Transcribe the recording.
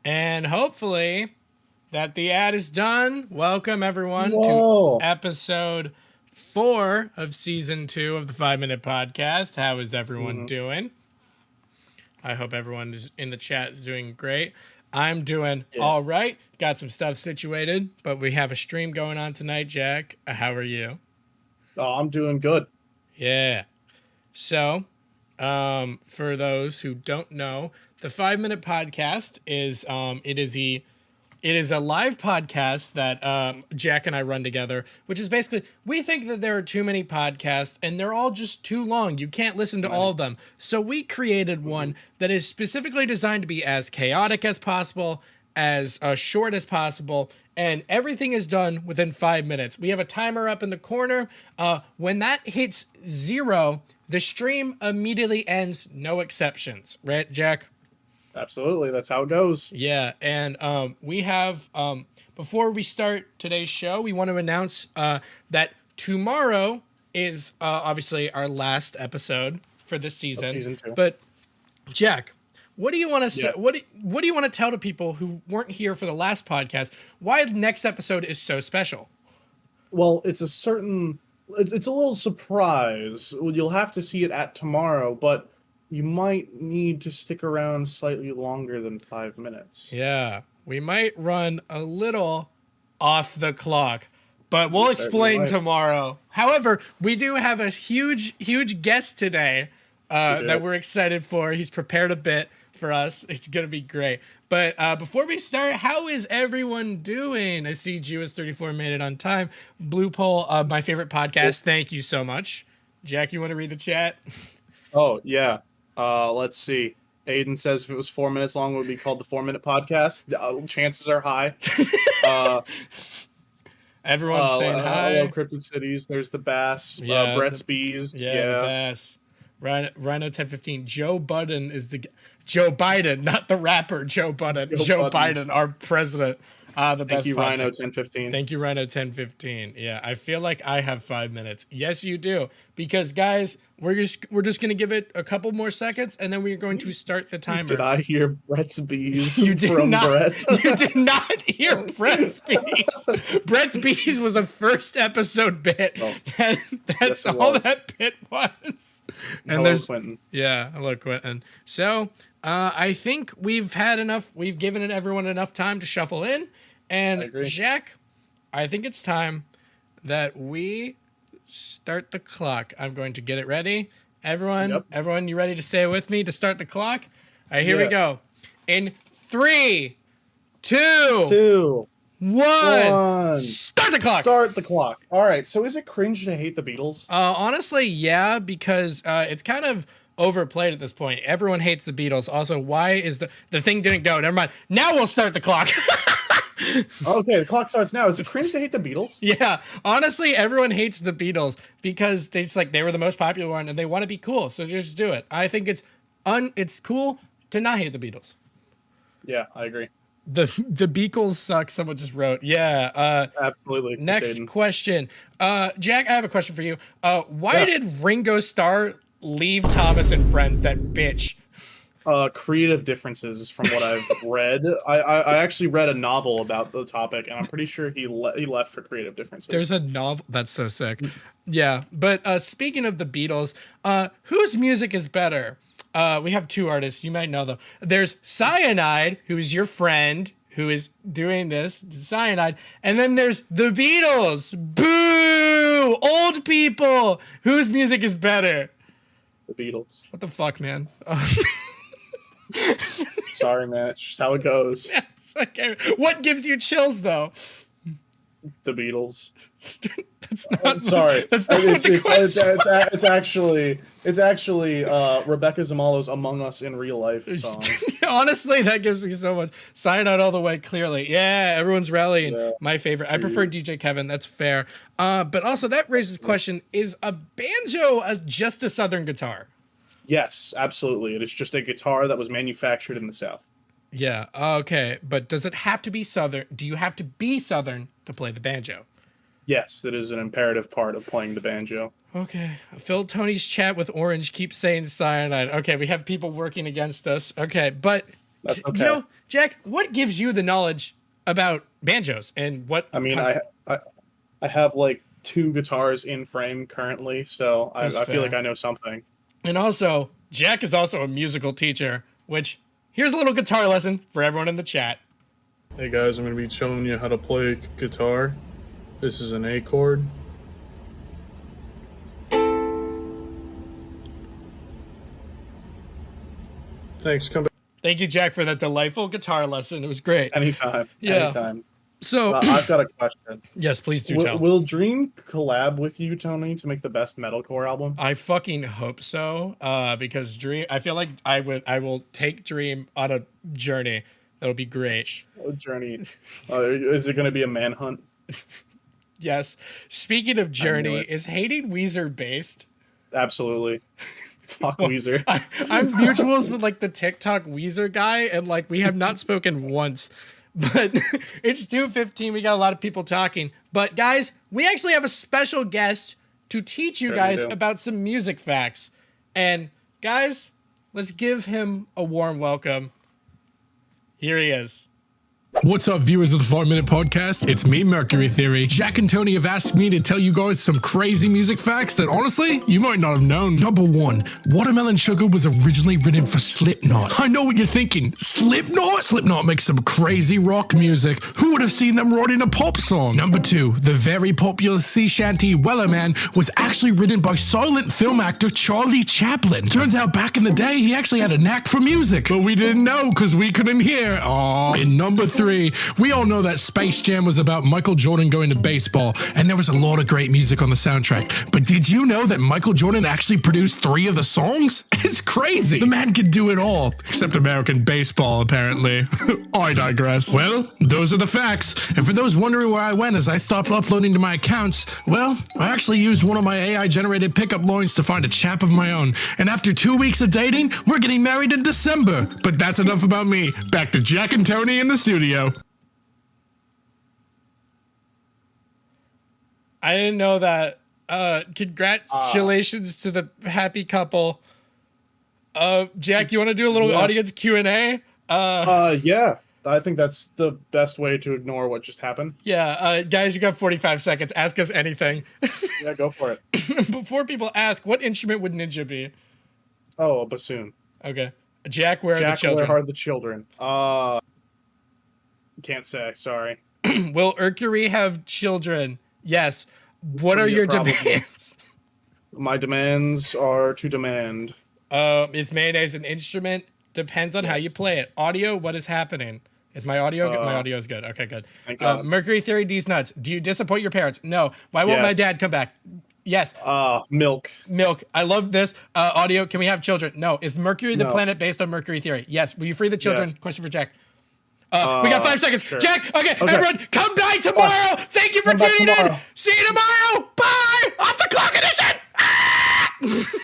And hopefully that the ad is done. Welcome, everyone, Whoa. to episode 4 of season 2 of the 5-Minute Podcast. How is everyone doing? I hope everyone is in the chat is doing great. I'm doing all right. Got some stuff situated, but we have a stream going on tonight, Jack. How are you? Oh, I'm doing good. Yeah. So, for those who don't know, the 5-Minute Podcast is it is a live podcast that Jack and I run together, which is basically, we think that there are too many podcasts and they're all just too long. You can't listen to all of them. So we created one that is specifically designed to be as chaotic as possible, as short as possible, and everything is done within 5 minutes. We have a timer up in the corner. When that hits 0, the stream immediately ends, no exceptions. Right, Jack? Absolutely. That's how it goes. Yeah, and we have, before we start today's show, we want to announce that tomorrow is obviously our last episode for this season. Season 2. But, Jack, what do you want to say? What do you want to tell to people who weren't here for the last podcast why the next episode is so special? Well, it's a little surprise. You'll have to see it at tomorrow, but you might need to stick around slightly longer than 5 minutes. Yeah, we might run a little off the clock, but we'll explain tomorrow. However, we do have a huge guest today that we're excited for. He's prepared a bit for us. It's going to be great. But before we start, how is everyone doing? I see Jewish34 made it on time. Blue Poll, my favorite podcast. Thank you so much. Jack, you want to read the chat? Oh, yeah. Let's see. Aiden says if it was 4 minutes long, it would be called the 4-Minute Podcast. Chances are high. Everyone's saying hi. Hello, Cryptid Cities. There's the Bass. Brett's Bees. Yeah, the Bass. Rhino 1015. Joe Budden is Joe Biden, not the rapper Joe Budden. Joe Biden, our president. The best. Thank you, podcast. Rhino 1015. Thank you, Rhino 1015. Yeah, I feel like I have 5 minutes. Yes, you do. Because, guys, we're just going to give it a couple more seconds, and then we're going to start the timer. Did I hear Brett's Bees you did from not, Brett? You did not hear Brett's Bees. Brett's Bees was a first episode bit. Oh, that's all that bit was. And hello, Quentin. Yeah, hello, Quentin. So, I think we've had enough. We've given everyone enough time to shuffle in. And Jack, I think it's time that we start the clock. I'm going to get it ready. Everyone, you ready to say it with me to start the clock? All right, here we go. In 3, 2, 1. Start the clock. Start the clock. All right. So is it cringe to hate the Beatles? Honestly, yeah, because it's kind of overplayed at this point. Everyone hates the Beatles. Also, why is the thing didn't go? Never mind. Now we'll start the clock. Okay, the clock starts now. Is it cringe to hate the Beatles? Yeah, honestly, everyone hates the Beatles because they were the most popular one and they want to be cool, so just do it. I think it's cool to not hate the Beatles. Yeah, I agree. The Beatles suck. Someone just wrote. Yeah. Absolutely. Next question. Jack, I have a question for you. Why did Ringo Starr leave Thomas and Friends? That bitch. Creative differences from what I've read. I actually read a novel about the topic, and I'm pretty sure he left for creative differences. There's a novel? That's so sick. Yeah, but speaking of the Beatles, whose music is better? We have 2 artists. You might know them. There's Syonide, who's your friend, who is doing this, Syonide. And then there's the Beatles. Boo! Old people! Whose music is better? The Beatles. What the fuck, man? Sorry, man. It's just how it goes. Yes, okay. What gives you chills, though? The Beatles. That's not. Sorry. That's not it's actually Rebecca Zamalo's "Among Us in Real Life" song. Honestly, that gives me so much. Sign out all the way. Clearly, yeah. Everyone's rallying. Yeah, my favorite. I prefer DJ Kevin. That's fair. But also that raises the question: is a banjo just a Southern guitar? Yes, absolutely. It is just a guitar that was manufactured in the South. Yeah, okay. But does it have to be Southern? Do you have to be Southern to play the banjo? Yes, that is an imperative part of playing the banjo. Okay. Phil Tony's chat with Orange keeps saying Syonide. Okay, we have people working against us. Okay, but, that's okay. Jack, what gives you the knowledge about banjos and what? I mean, I have like 2 guitars in frame currently, so I feel like I know something. And also, Jack is also a musical teacher, which here's a little guitar lesson for everyone in the chat. Hey guys, I'm going to be showing you how to play guitar. This is an A chord. Thanks, come back. Thank you, Jack, for that delightful guitar lesson. It was great. Anytime. Yeah. Anytime. So I've got a question. Yes, please do tell. Will Dream collab with you, Tony, to make the best metalcore album? I fucking hope so. Because Dream, I feel like I will take Dream on a journey. That'll be great. A journey. Is it going to be a manhunt? Yes. Speaking of journey, is Hating Weezer based? Absolutely. Fuck Weezer. I'm mutuals with like the TikTok Weezer guy, and like we have not spoken once. But it's 2:15. We got a lot of people talking. But guys, we actually have a special guest to teach you guys about some music facts. And guys, let's give him a warm welcome. Here he is. What's up, viewers of the 5 Minute Podcast? It's me, Mercury Theory. Jack and Tony have asked me to tell you guys some crazy music facts that, honestly, you might not have known. Number 1, Watermelon Sugar was originally written for Slipknot. I know what you're thinking. Slipknot? Slipknot makes some crazy rock music. Who would have seen them writing a pop song? Number 2, the very popular sea shanty Wellerman was actually written by silent film actor Charlie Chaplin. Turns out back in the day, he actually had a knack for music, but we didn't know because we couldn't hear. Aww. And number 3, we all know that Space Jam was about Michael Jordan going to baseball, and there was a lot of great music on the soundtrack. But did you know that Michael Jordan actually produced 3 of the songs? It's crazy. The man could do it all, except American baseball, apparently. I digress. Well, those are the facts. And for those wondering where I went as I stopped uploading to my accounts, well, I actually used one of my AI-generated pickup lines to find a chap of my own. And after 2 weeks of dating, we're getting married in December. But that's enough about me. Back to Jack and Tony in the studio. I didn't know that. Congratulations to the happy couple. Jack, you want to do a little audience Q&A? Yeah. I think that's the best way to ignore what just happened. Yeah, guys, you got 45 seconds. Ask us anything. Yeah, go for it. Before people ask, what instrument would Ninja be? Oh, a bassoon. Okay. Jack, where are the children? Jack, where are the children? Can't say, sorry. Will Mercury have children? Yes. What are your demands? My demands are to demand. Is mayonnaise an instrument? Depends on how you play it. Audio, what is happening? Is my audio good? My audio is good. Okay, good. Thank God. Mercury Theory, D's nuts. Do you disappoint your parents? No. Why won't my dad come back? Yes. Milk. Milk. I love this. Audio, can we have children? No. Is Mercury the planet based on Mercury Theory? Yes. Will you free the children? Yes. Question for Jack. We got 5 seconds. Sure. Jack, okay, everyone, come by tomorrow. Thank you for tuning in. See you tomorrow. Bye. Off the clock edition. Ah!